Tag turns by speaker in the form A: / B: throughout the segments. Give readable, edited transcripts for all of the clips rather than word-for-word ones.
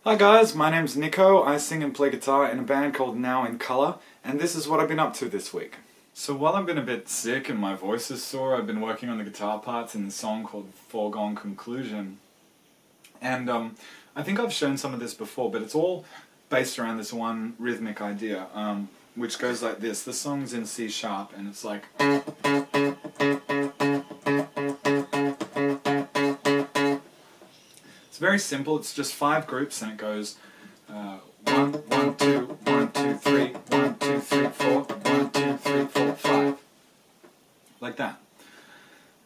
A: Hi guys, my name's Niko. I sing and play guitar in a band called Now in Colour, and this is what I've been up to this week. So while I've been a bit sick and my voice is sore, I've been working on the guitar parts in the song called Foregone Conclusion. And I think I've shown some of this before, but it's all based around this one rhythmic idea, which goes like this. The song's in C sharp, and it's like... It's very simple, it's just 5 groups, and it goes 1, 1, 2, 1, 2, 3, 1, 2, 3, 4, 1, 2, 3, 4, 5. Like that.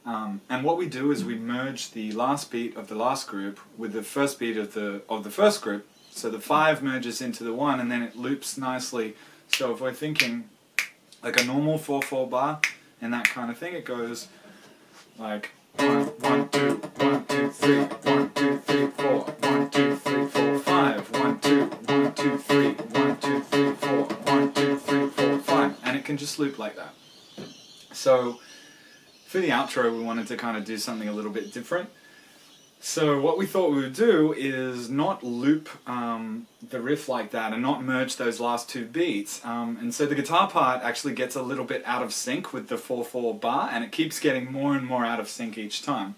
A: And what we do is we merge the last beat of the last group with the first beat of the first group, so the 5 merges into the 1, and then it loops nicely. So if we're thinking like a normal 4/4 bar and that kind of thing, it goes like 1, 1, 2, 1, 2, 3, 1, 2, 3, 4, 1, 2, 3, 4, 5, 1, 2, 1, 2, 3, 1, 2, 3, 4, 1, 2, 3, 4, 5, and it can just loop like that. So for the outro we wanted to kind of do something a little bit different. So what we thought we would do is not loop the riff like that and not merge those last 2 beats. And so the guitar part actually gets a little bit out of sync with the 4/4 bar, and it keeps getting more and more out of sync each time.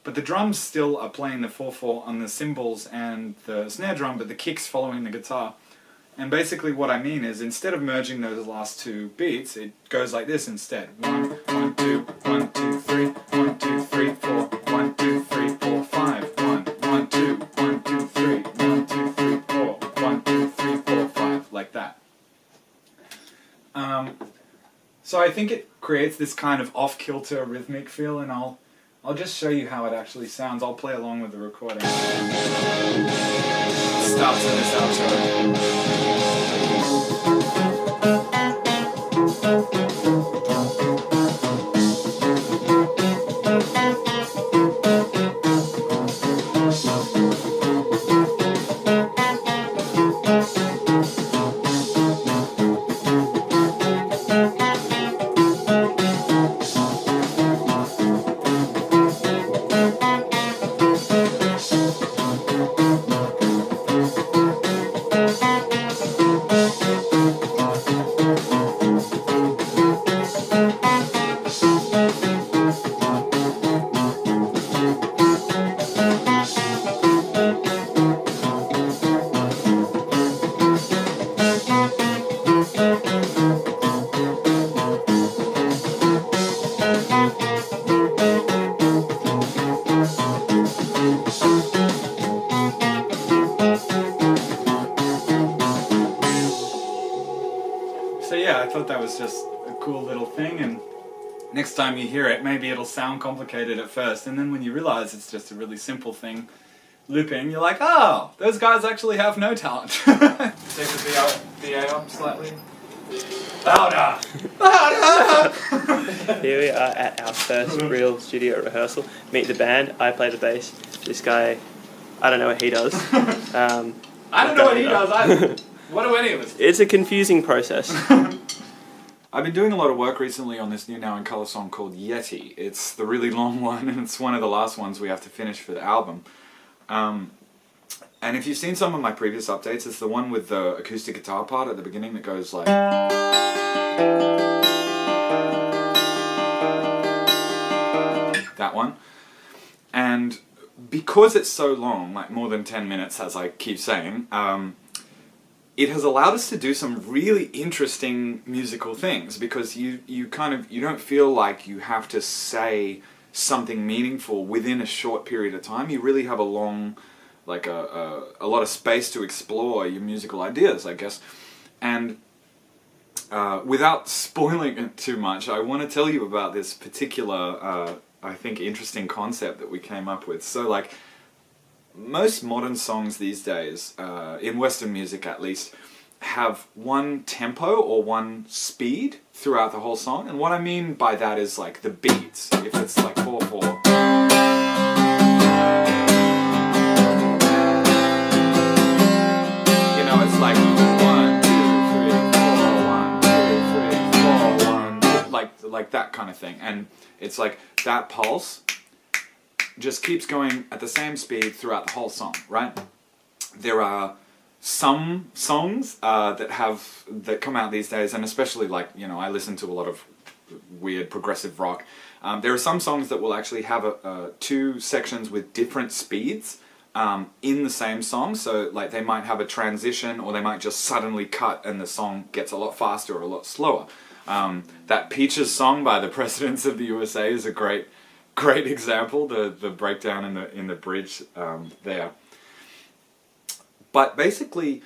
A: But the drums still are playing the 4/4 on the cymbals and the snare drum, but the kick's following the guitar. And basically what I mean is, instead of merging those last 2 beats, it goes like this instead. 1, 1, 2, 1, 2, 3, 1, 2, 3, 4, 1, 2, 3, 4, 5, 1, 1, 2, 1, 2, 3, 1, 2, 3, 4, 1, 2, 3, 4, 5, like that. So I think it creates this kind of off-kilter rhythmic feel, and I'll just show you how it actually sounds. I'll play along with the recording. Starts in this outro. So yeah, I thought that was just a cool little thing, and next time you hear it, maybe it'll sound complicated at first, and then when you realize it's just a really simple thing looping, you're like, oh, those guys actually have no talent. Take the VA up slightly. Louder! Louder!
B: Here we are at our first real studio rehearsal. Meet the band. I play the bass. This guy, I don't know what he does.
A: I don't know what he does either. What do any of us do?
B: It's a confusing process.
A: I've been doing a lot of work recently on this new Now in Colour song called Yeti. It's the really long one, and it's one of the last ones we have to finish for the album. And if you've seen some of my previous updates, it's the one with the acoustic guitar part at the beginning that goes like... that one. And because it's so long, like more than 10 minutes as I keep saying, it has allowed us to do some really interesting musical things, because you don't feel like you have to say something meaningful within a short period of time. You really have a long, like a lot of space to explore your musical ideas, I guess. And without spoiling it too much, I want to tell you about this particular, I think, interesting concept that we came up with. So, like, most modern songs these days, in Western music at least, have one tempo or one speed throughout the whole song. And what I mean by that is like the beats. If it's like 4/4, you know, it's like 1, 2, 3, 4, 1, 2, 3, 4, 1, like that kind of thing. And it's like that pulse just keeps going at the same speed throughout the whole song, right? there are some songs that come out these days, and especially like, you know, I listen to a lot of weird progressive rock. There are some songs that will actually have two sections with different speeds in the same song. So like they might have a transition, or they might just suddenly cut and the song gets a lot faster or a lot slower. That Peaches song by the Presidents of the USA is a great example. The breakdown in the bridge there. But basically,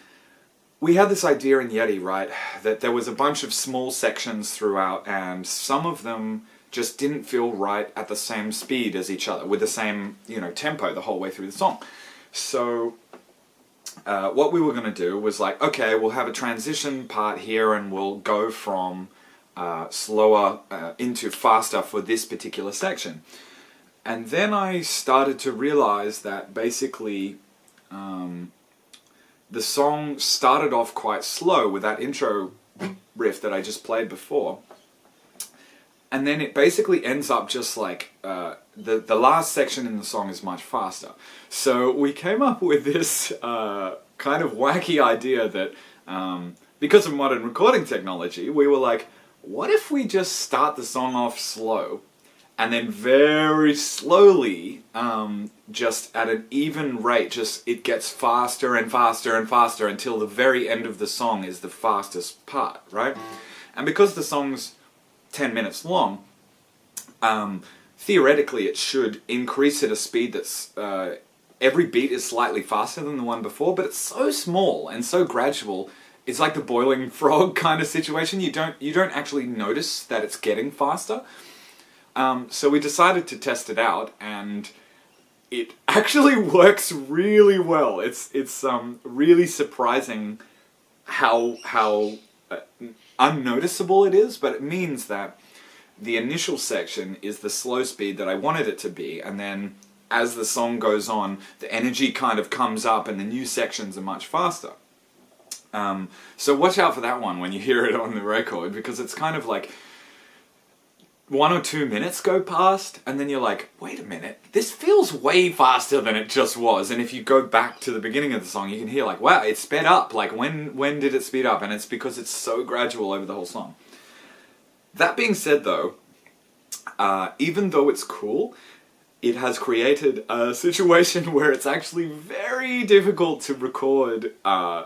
A: we had this idea in Yeti, right, that there was a bunch of small sections throughout, and some of them just didn't feel right at the same speed as each other, with the same, you know, tempo the whole way through the song. So what we were going to do was like, okay, we'll have a transition part here, and we'll go from slower into faster for this particular section. And then I started to realize that basically the song started off quite slow with that intro riff that I just played before. And then it basically ends up just like, the last section in the song is much faster. So we came up with this kind of wacky idea that, because of modern recording technology, we were like, what if we just start the song off slow, and then very slowly, just at an even rate, just it gets faster and faster and faster until the very end of the song is the fastest part, right? And because the song's 10 minutes long, theoretically it should increase at a speed that's every beat is slightly faster than the one before, but it's so small and so gradual. It's like the boiling frog kind of situation. You don't actually notice that it's getting faster. So we decided to test it out, and it actually works really well. It's really surprising how unnoticeable it is, but it means that the initial section is the slow speed that I wanted it to be, and then as the song goes on, the energy kind of comes up and the new sections are much faster. So watch out for that one when you hear it on the record, because it's kind of like 1 or 2 minutes go past, and then you're like, wait a minute, this feels way faster than it just was. And if you go back to the beginning of the song, you can hear like, wow, it sped up. Like, when did it speed up? And it's because it's so gradual over the whole song. That being said though, even though it's cool, it has created a situation where it's actually very difficult to record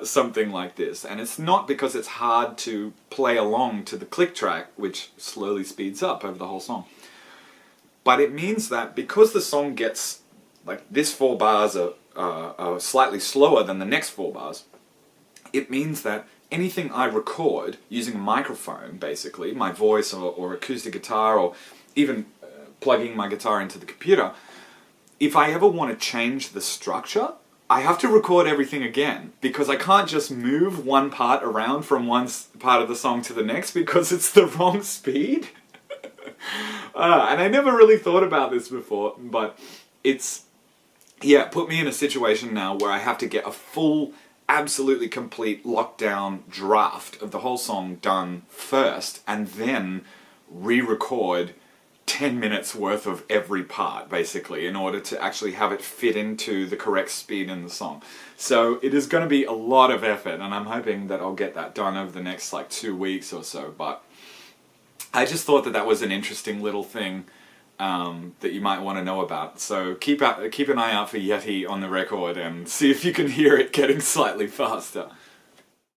A: something like this. And it's not because it's hard to play along to the click track, which slowly speeds up over the whole song. But it means that because the song gets, like, this 4 bars are slightly slower than the next 4 bars, it means that anything I record using a microphone, basically, my voice or acoustic guitar, or even plugging my guitar into the computer, if I ever want to change the structure, I have to record everything again, because I can't just move one part around from one part of the song to the next because it's the wrong speed. And I never really thought about this before, but it's, yeah, put me in a situation now where I have to get a full, absolutely complete lockdown draft of the whole song done first, and then re-record 10 minutes worth of every part, basically, in order to actually have it fit into the correct speed in the song. So it is going to be a lot of effort, and I'm hoping that I'll get that done over the next like 2 weeks or so. But I just thought that was an interesting little thing that you might want to know about. So keep an eye out for Yeti on the record and see if you can hear it getting slightly faster.